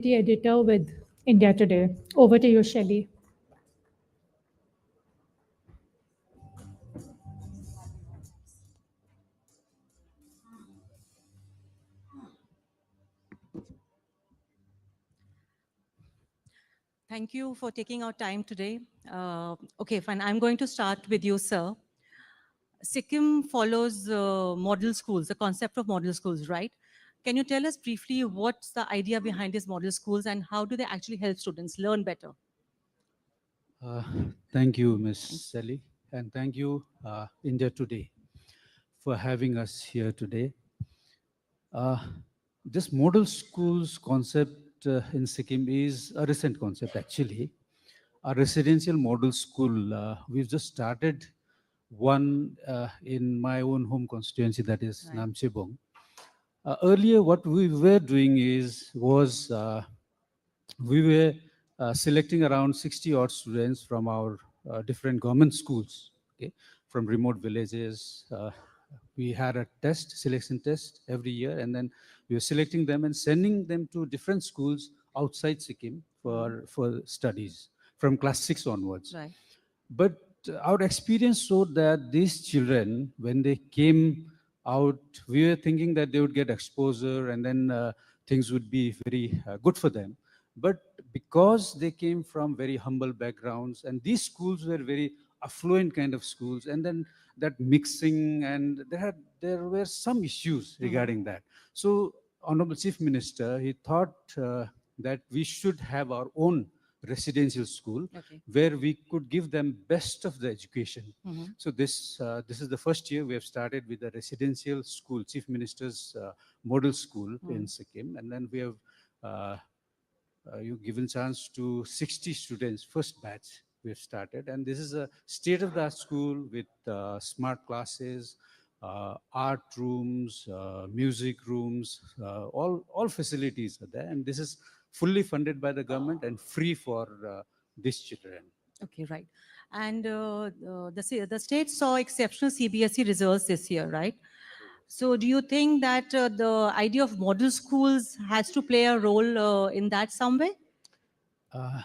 The editor with India Today. Over to you, Shelley. Thank you for taking our time today. Okay, fine. I'm going to start with you, sir. Sikkim follows model schools, the concept of model schools, right? Can you tell us briefly what's the idea behind these model schools and how do they actually help students learn better? Uh, Thank you, Ms. Sally, and thank you, India Today, for having us here today. Uh, this model schools concept in Sikkim is a recent concept, actually. A residential model school. We've just started one in my own home constituency, that is Right. Namchebong. Earlier, what we were doing was we were selecting around 60 odd students from our different government schools, okay, from remote villages. We had a selection test every year, and then we were selecting them and sending them to different schools outside Sikkim for studies from class 6 onwards. Right. But our experience showed that these children, when they came out, we were thinking that they would get exposure and then things would be very good for them. But because they came from very humble backgrounds, and these schools were very affluent kind of schools, and then that mixing, and there were some issues regarding that. So, Honorable Chief Minister, he thought that we should have our own residential school Okay. where we could give them best of the education. Mm-hmm. So this is the first year we have started with a residential school, Chief Minister's model school in Sikkim, and then we have uh, you given chance to 60 students, first batch we have started, and this is a state-of-the-art school with smart classes, art rooms, music rooms, all facilities are there, and this is fully funded by the government and free for these children. Okay, right. And the state saw exceptional CBSE results this year, right? So do you think that the idea of model schools has to play a role in that some way? Uh,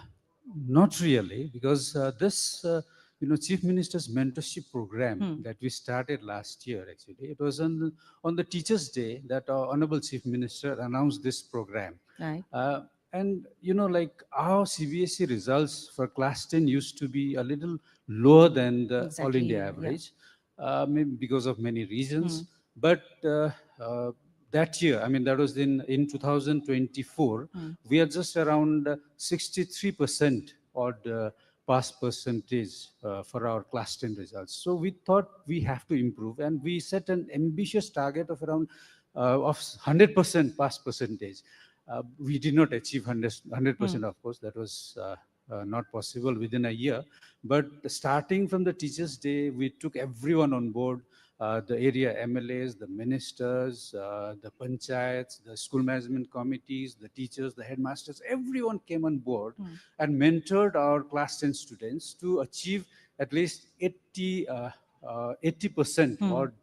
Not really, because Chief Minister's mentorship program that we started last year, actually, it was on the Teachers' Day that our Honorable Chief Minister announced this program. Right. And, like our CBSE results for class 10 used to be a little lower than the All Exactly. India Yeah. average, maybe because of many reasons. But that year, I mean, that was in 2024, we are just around 63% odd pass percentage for our class 10 results. So we thought we have to improve, and we set an ambitious target of around of 100% pass percentage. We did not achieve 100%, of course. That was not possible within a year. But starting from the Teachers' Day, we took everyone on board, the area MLAs, the ministers, the panchayats, the school management committees, the teachers, the headmasters, everyone came on board and mentored our class 10 students to achieve at least 80% odd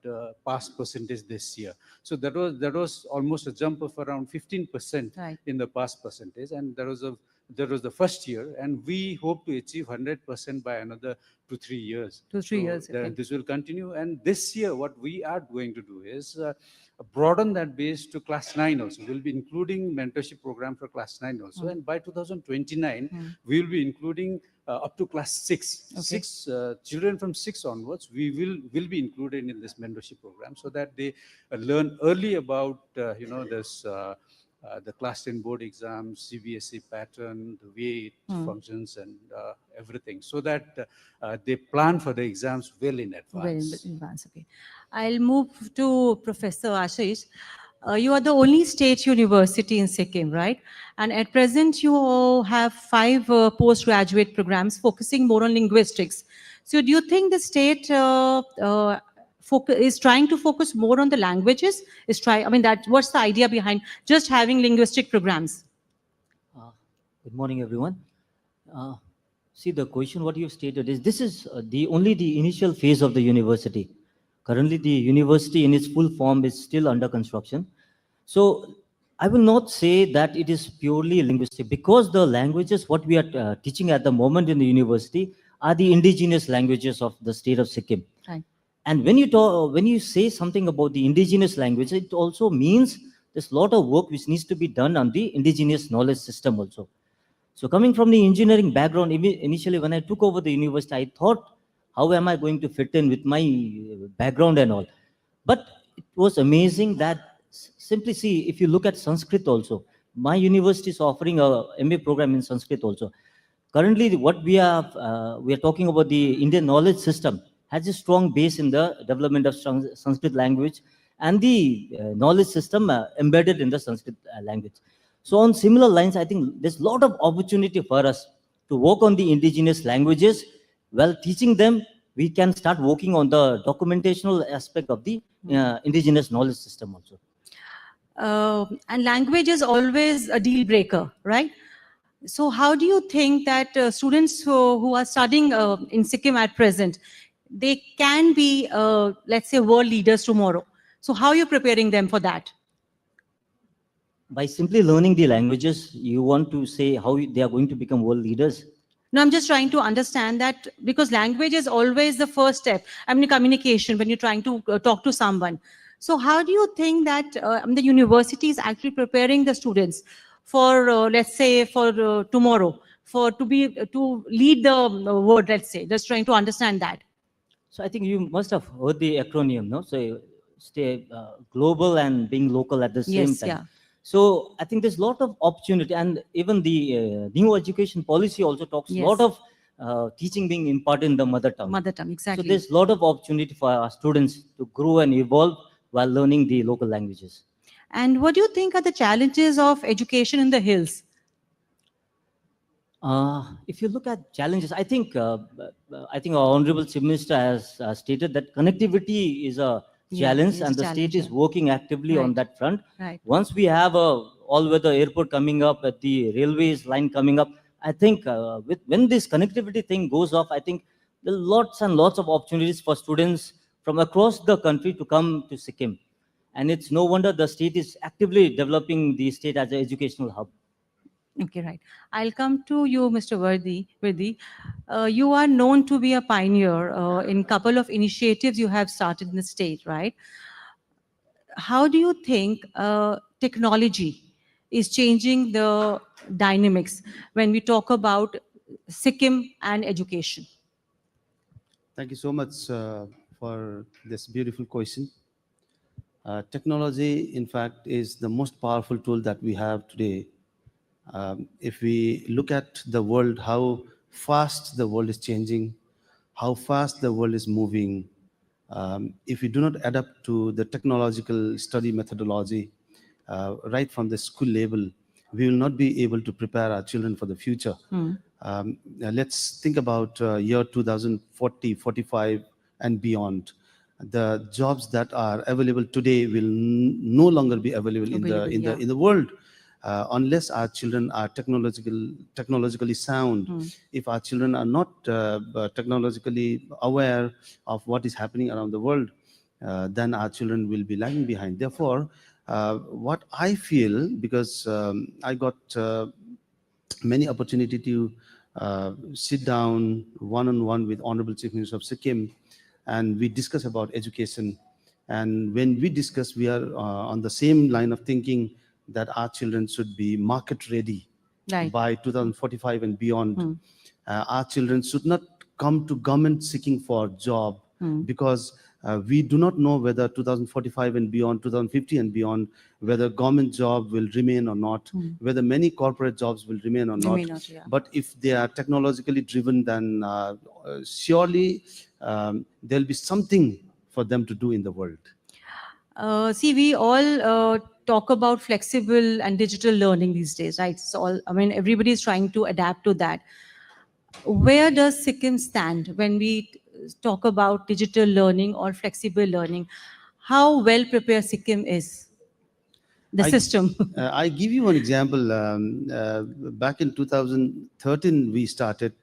pass percentage this year. So that was almost a jump of around 15% Right. in the pass percentage, and that was the first year, and we hope to achieve 100% by another 2-3 years. 2-3 years. So Okay. this will continue, and this year what we are going to do is broaden that base to class 9 also. We'll be including mentorship program for class 9 also, and by 2029 we will be including up to class 6. Okay. Children from 6 onwards, we will be included in this mentorship program, so that they learn early about this the class 10 board exams, CBSE pattern, the way it functions, and everything, so that they plan for the exams well in Well, in advance. advance. Okay. I'll move to Professor Ashish. You are the only state university in Sikkim, right? And at present, you have 5 postgraduate programs focusing more on linguistics. So, do you think the state is trying to focus more on the languages? I mean, what's the idea behind just having linguistic programs? Uh, Good morning, everyone. Uh, See, the question what you've stated is this is the initial phase of the university. Currently, the university in its full form is still under construction. So, I will not say that it is purely linguistic, because the languages what we are teaching at the moment in the university are the indigenous languages of the state of Sikkim. Right. And when you talk, when you say something about the indigenous language, it also means there's a lot of work which needs to be done on the indigenous knowledge system also. So coming from the engineering background, initially when I took over the university, I thought, how am I going to fit in with my background and all? But it was amazing that simply see, if you look at Sanskrit also, my university is offering a MA program in Sanskrit also. Currently, what we are talking about, the Indian knowledge system has a strong base in the development of Sanskrit language and the knowledge system embedded in the Sanskrit language. So on similar lines, I think there's a lot of opportunity for us to work on the indigenous languages. While teaching them, we can start working on the documentational aspect of the indigenous knowledge system also. And language is always a deal breaker, right? So how do you think that students who are studying in Sikkim at present, they can be, let's say, world leaders tomorrow? So how are you preparing them for that? By simply learning the languages, you want to say how they are going to become world leaders? No, I'm just trying to understand that, because language is always the first step. I mean, communication, when you're trying to talk to someone. So how do you think that the university is actually preparing the students for, let's say, for tomorrow, for to lead the world, let's say, just trying to understand that. So I think you must have heard the acronym, no? So stay global and being local at the same Yes, time. yeah. So I think there's a lot of opportunity, and even the new education policy also talks a Yes. lot of teaching being imparted in the mother tongue. Mother tongue, exactly. So there's a lot of opportunity for our students to grow and evolve while learning the local languages. And what do you think are the challenges of education in the hills? If you look at challenges, I think our Honorable Chief Minister has stated that connectivity is a Yeah, challenge, it's a and the challenge, state is yeah. working actively on Right. that front. Right. Once we have a all-weather airport coming up, at the railways line coming up, I think when this connectivity thing goes off, I think there are lots and lots of opportunities for students from across the country to come to Sikkim. And it's no wonder the state is actively developing the state as an educational hub. Okay, right. I'll come to you, Mr. Virdi. You are known to be a pioneer in couple of initiatives you have started in the state, right? How do you think technology is changing the dynamics when we talk about Sikkim and education? Thank you so much for this beautiful question. Technology, in fact, is the most powerful tool that we have today. If we look at the world, how fast the world is changing, how fast the world is moving, if we do not adapt to the technological study methodology right from the school level, we will not be able to prepare our children for the future. Let's think about year 2040, 45 and beyond. The jobs that are available today will no longer be available in the world unless our children are technologically sound. If our children are not technologically aware of what is happening around the world, then our children will be lagging behind. Therefore, what I feel, because I got many opportunity to sit down one-on-one with Honorable Chief Minister of Sikkim, and we discuss about education. And when we discuss, we are on the same line of thinking that our children should be market ready by 2045 and beyond. Our children should not come to government seeking for job, because we do not know whether 2045 and beyond, 2050 and beyond, whether government job will remain or not, whether many corporate jobs will remain or not. But if they are technologically driven, then surely there'll be something for them to do in the world. See, we all talk about flexible and digital learning these days, right? So, I mean, everybody is trying to adapt to that. Where does Sikkim stand when we talk about digital learning or flexible learning? How well prepared Sikkim is, the system? I give you an example. Back in 2013, we started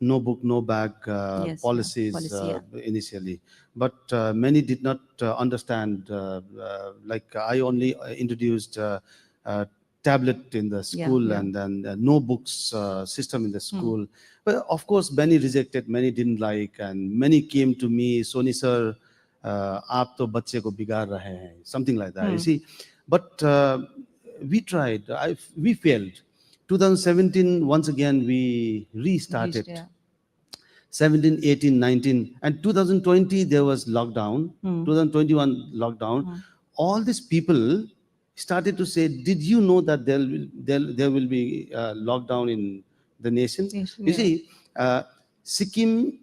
no book, no bag Yes, yeah, policies policy, yeah. initially. But many did not understand. Like I only introduced tablet in the school yeah. and then no books system in the school. But of course, many rejected, many didn't like, and many came to me, Soni sir, आप तो बच्चे को बिगाड़ रहे हैं, something like that. You see, but we tried. We failed. 2017, once again, we restarted. Yeah. 17, 18, 19, and 2020 there was lockdown. 2021 lockdown. All these people started to say, "Did you know that there will be lockdown in the nation?" Nation, You yeah. see, Sikkim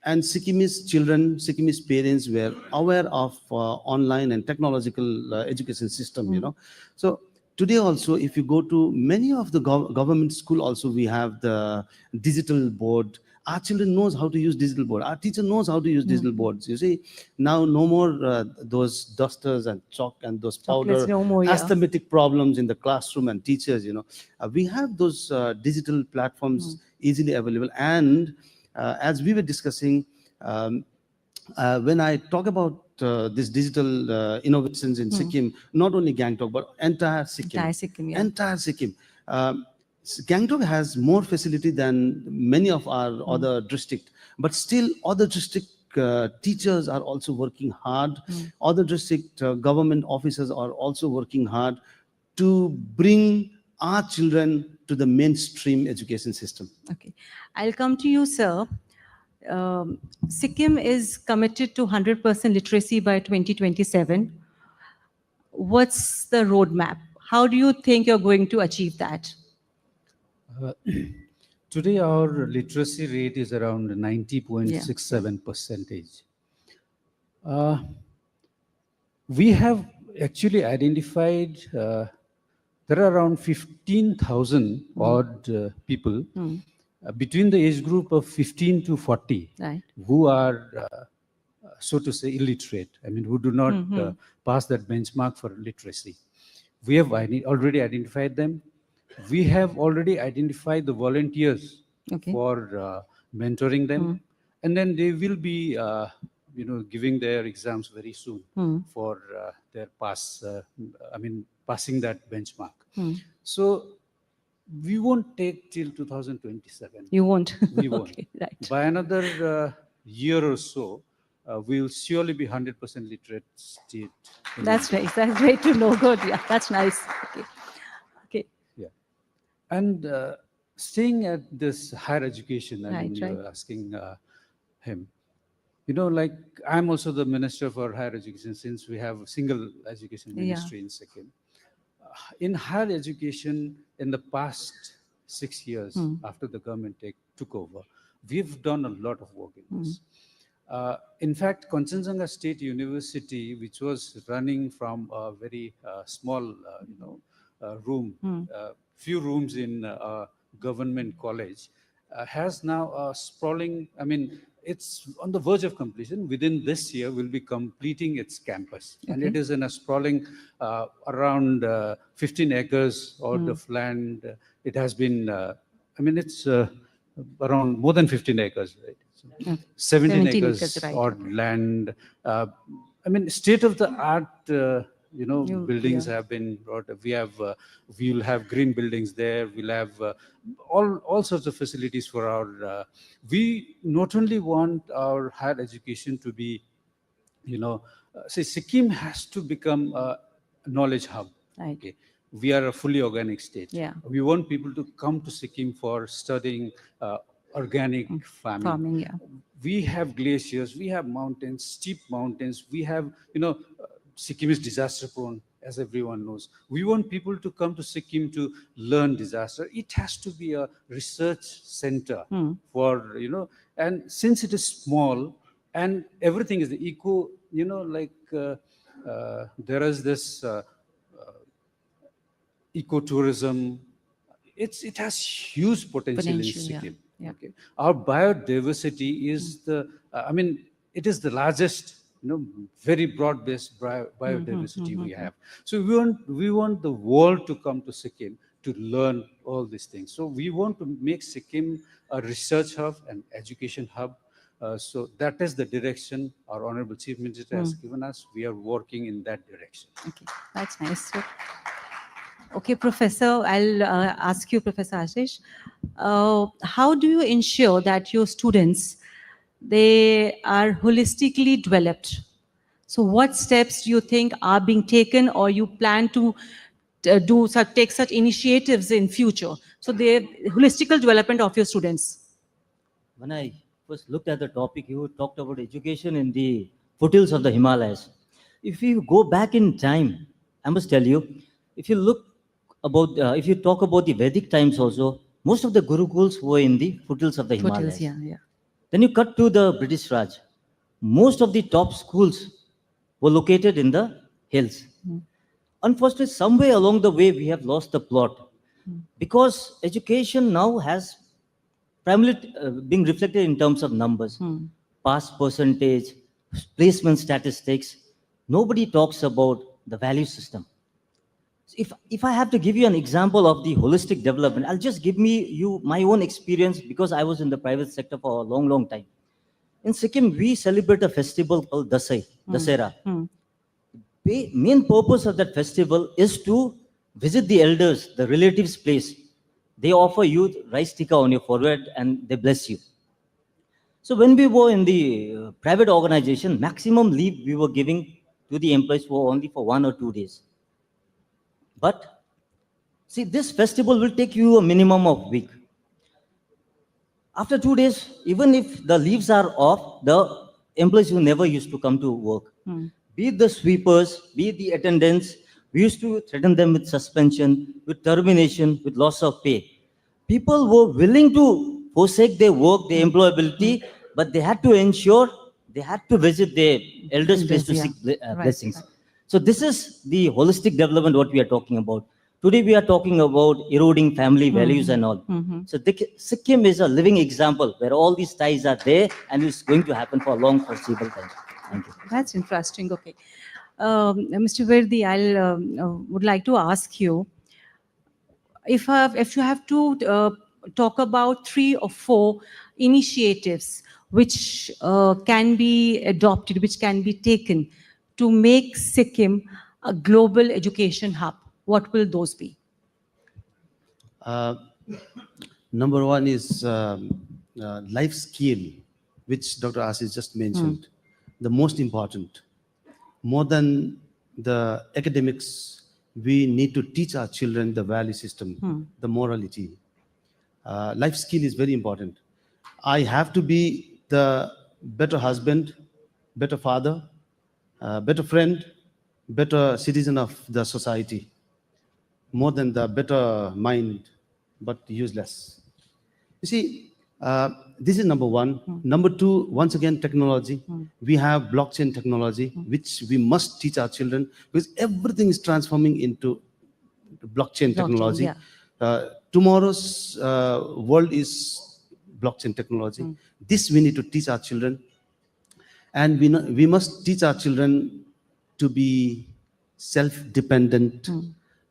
and Sikkimese children, Sikkimese parents were aware of online and technological education system, you know. So today also, if you go to many of the government school also, we have the digital board. Our children knows how to use digital board. Our teacher knows how to use digital boards. You see, now no more those dusters and chalk and those Chocolates, powder no more, yeah. asthmatic problems in the classroom and teachers, you know. We have those digital platforms easily available. And as we were discussing, when I talk about this digital innovations in Sikkim, not only Gangtok, but entire Sikkim. Entire Sikkim, yeah. Entire Sikkim. Gangtok has more facility than many of our other district, but still other district teachers are also working hard. Other district government officers are also working hard to bring our children to the mainstream education system. Okay. I'll come to you, sir. Sikkim is committed to 100% literacy by 2027. What's the roadmap? How do you think you're going to achieve that? Today, our literacy rate is around 90.67%. We have actually identified there are around 15,000 odd people between the age group of 15 to 40 Right. who are, so to say, illiterate. I mean, who do not pass that benchmark for literacy. We have already identified them. We have already identified the volunteers for mentoring them, and then they will be, giving their exams very soon for their passing that benchmark. So we won't take till 2027. You won't? We won't. Okay, right. By another year or so, we will surely be 100% literate state. That's nice. That's great to know. Good. Yeah, that's nice. Okay. Okay. Yeah. And staying at this higher education, I mean, you Right. were asking him. You know, like I'm also the Minister for Higher Education since we have a single education ministry in Sikkim. In higher education, in the past 6 years after the government took over, we've done a lot of work in this. In fact, Kanchenjunga State University, which was running from a very small, room, few rooms in a government college, has now a sprawling, I mean, it's on the verge of completion. Within this year, will be completing its campus. And it is in a sprawling around 15 acres of land. It has been, it's around more than 15 acres, right? So 17 acres right. odd land. State-of-the-art, buildings have been brought. We'll have green buildings there. We'll have all sorts of facilities for our. We not only want our higher education to be, Sikkim has to become a knowledge hub. Right. Okay. We are a fully organic state. Yeah. We want people to come to Sikkim for studying organic farming. Yeah. We have glaciers, we have mountains, steep mountains. We have, Sikkim is disaster prone, as everyone knows. We want people to come to Sikkim to learn disaster. It has to be a research center for, and since it is small and everything is the eco, there is this ecotourism. It has huge potential in Sikkim. Yeah. Okay. Our biodiversity is it is the largest, very broad-based biodiversity we have. So we want the world to come to Sikkim to learn all these things. So we want to make Sikkim a research hub, an education hub. So that is the direction our Honorable Chief Minister has given us. We are working in that direction. Okay, that's nice. So, okay, Professor, I'll ask you, Professor Ashish, how do you ensure that your students, they are holistically developed? So what steps do you think are being taken, or you plan to take such initiatives in future? So the holistical development of your students. When I first looked at the topic, you talked about education in the foothills of the Himalayas. If you go back in time, I must tell you, if you look about, if you talk about the Vedic times also, most of the Gurukuls were in the foothills of the Himalayas. Foothills, yeah, yeah. Then you cut to the British Raj. Most of the top schools were located in the hills. Unfortunately, somewhere along the way, we have lost the plot because education now has primarily being reflected in terms of numbers, pass percentage, placement statistics. Nobody talks about the value system. If I have to give you an example of the holistic development, I'll just give you my own experience because I was in the private sector for a long, long time. In Sikkim, we celebrate a festival called Dasera. Main purpose of that festival is to visit the elders, the relatives' place. They offer you rice tikka on your forehead and they bless you. So when we were in the private organization, maximum leave we were giving to the employees were only for 1 or 2 days. But see, this festival will take you a minimum of week. After 2 days, even if the leaves are off, the employees who never used to come to work, be it the sweepers, be it the attendants, we used to threaten them with suspension, with termination, with loss of pay. People were willing to forsake their work, their employability, but they had to ensure they had to visit their elders' place to Yeah. seek Right, blessings. right. So this is the holistic development what we are talking about. Today we are talking about eroding family values and all. So Sikkim is a living example where all these ties are there and it's going to happen for a long foreseeable time. Thank you. That's interesting. Okay. Mr. Virdi, would like to ask you, if you have to talk about 3 or 4 initiatives which can be adopted, which can be taken to make Sikkim a global education hub, what will those be? Number one is life skill, which Dr. Ashish just mentioned. The most important. More than the academics, we need to teach our children the value system, the morality. Life skill is very important. I have to be the better husband, better father, better friend, better citizen of the society. More than the better mind, but useless. You see, this is number one. Number two, once again, technology. We have blockchain technology, which we must teach our children because everything is transforming into blockchain technology. yeah. Tomorrow's world is blockchain technology. This we need to teach our children. And we must teach our children to be self-dependent,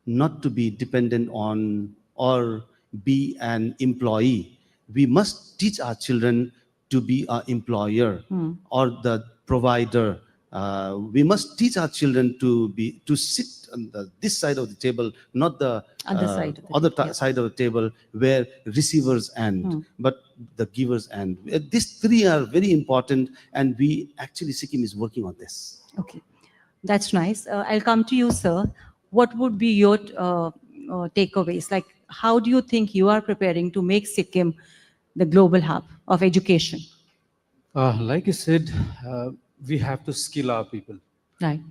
not to be dependent on or be an employee. We must teach our children to be an employer or the provider. We must teach our children to sit on this side of the table, not the Other side of the other table, yeah. side of the table where receivers end, but the givers end. These three are very important, and Sikkim is working on this. Okay, that's nice. I'll come to you, sir. What would be your takeaways? Like, how do you think you are preparing to make Sikkim the global hub of education? Like you said, we have to skill our people. Right.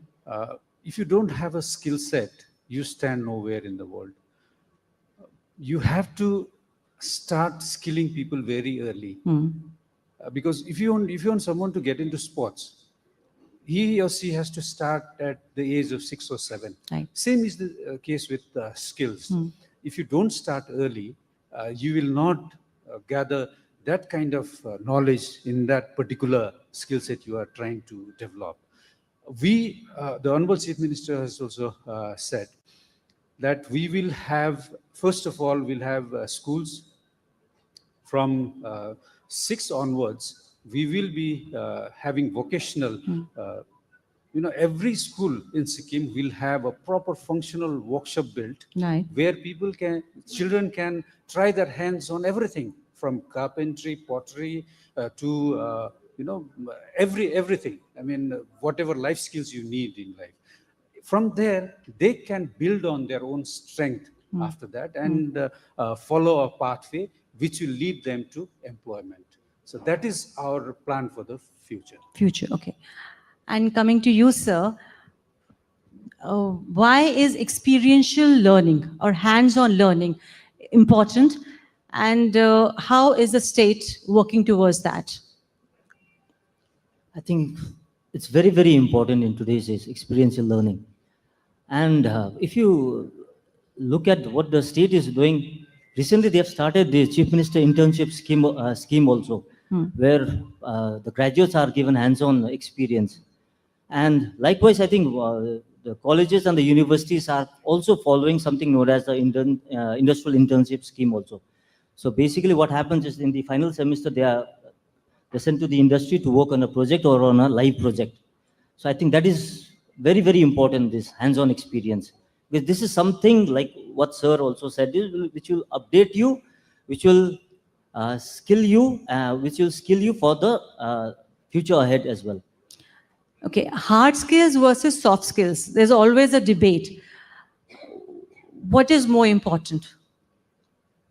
If you don't have a skill set, you stand nowhere in the world. You have to start skilling people very early. Because if you want someone to get into sports, he or she has to start at the age of 6 or 7. Right. Same is the case with skills. If you don't start early, you will not gather that kind of knowledge in that particular skill set you are trying to develop. The Honorable Chief Minister has also said, that we will have, first of all, we'll have schools from 6 onwards. We will be having vocational, every school in Sikkim will have a proper functional workshop built, Right. where children can try their hands on everything from carpentry, pottery, to, everything. I mean, whatever life skills you need in life. From there, they can build on their own strength after that, and follow a pathway which will lead them to employment. So that is our plan for the future. Future, okay. And coming to you, sir, why is experiential learning or hands-on learning important? And how is the state working towards that? I think it's very, very important in today's age, experiential learning. And if you look at what the state is doing, recently they have started the Chief Minister internship scheme also, where the graduates are given hands-on experience. And likewise, I think the colleges and the universities are also following something known as the industrial internship scheme also. So basically what happens is in the final semester, they're sent to the industry to work on a project or on a live project. So I think that is very, very important, this hands-on experience. Because this is something like what sir also said, which will update you, which will skill you, for the future ahead as well. Okay, hard skills versus soft skills. There's always a debate. What is more important?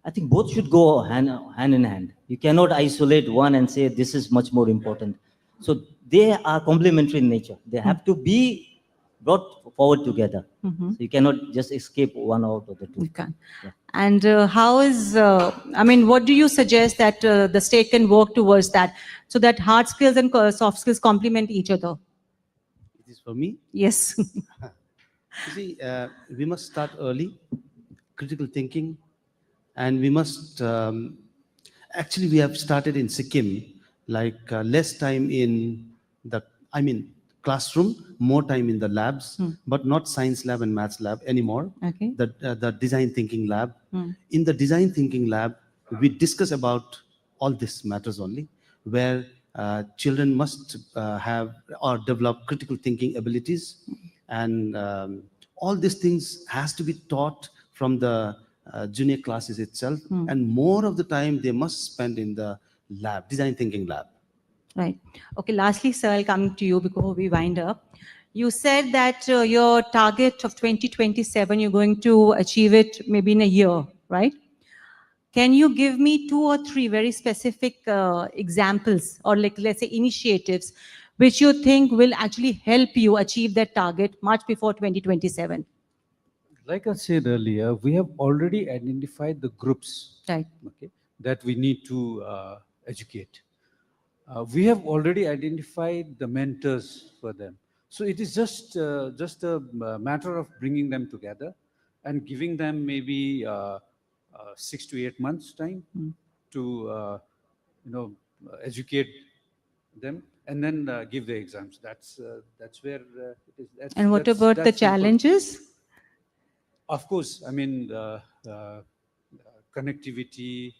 I think both should go hand in hand. You cannot isolate one and say this is much more important. So they are complementary in nature. They have to be brought forward together. So you cannot just escape one out of the two. You can't. Yeah. And how is, what do you suggest that the state can work towards that so that hard skills and soft skills complement each other? It is for me. Yes. You see, we must start early, critical thinking, and we must, actually we have started in Sikkim, like less time in the, classroom, more time in the labs, but not science lab and maths lab anymore. Okay. The design thinking lab. In the design thinking lab, we discuss about all these matters only, where children must have or develop critical thinking abilities, and all these things has to be taught from the junior classes itself, and more of the time they must spend in the lab, design thinking lab. Right. Okay, lastly, sir, I'll come to you before we wind up. You said that your target of 2027, you're going to achieve it maybe in a year, right? Can you give me 2 or 3 very specific examples, or like, let's say, initiatives which you think will actually help you achieve that target much before 2027? Like I said earlier, we have already identified the groups, Right. okay, that we need to educate. We have already identified the mentors for them. So it is just a matter of bringing them together and giving them maybe 6 to 8 months time to educate them, and then give the exams. That's where it is. And what about the that's simple. challenges? Of course, connectivity.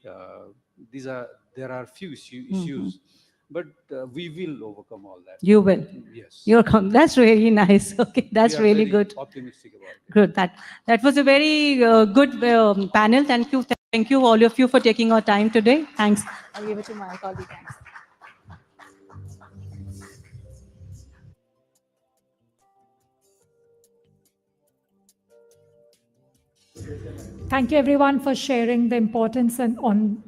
There are few issues, but we will overcome all that. You will. Yes. That's really nice. Okay, that's We are really very good. optimistic about it. Good. That was a very good panel. Thank you all of you for taking our time today. Thanks. I'll give it to my colleague. Thanks. Thank you everyone for sharing the importance on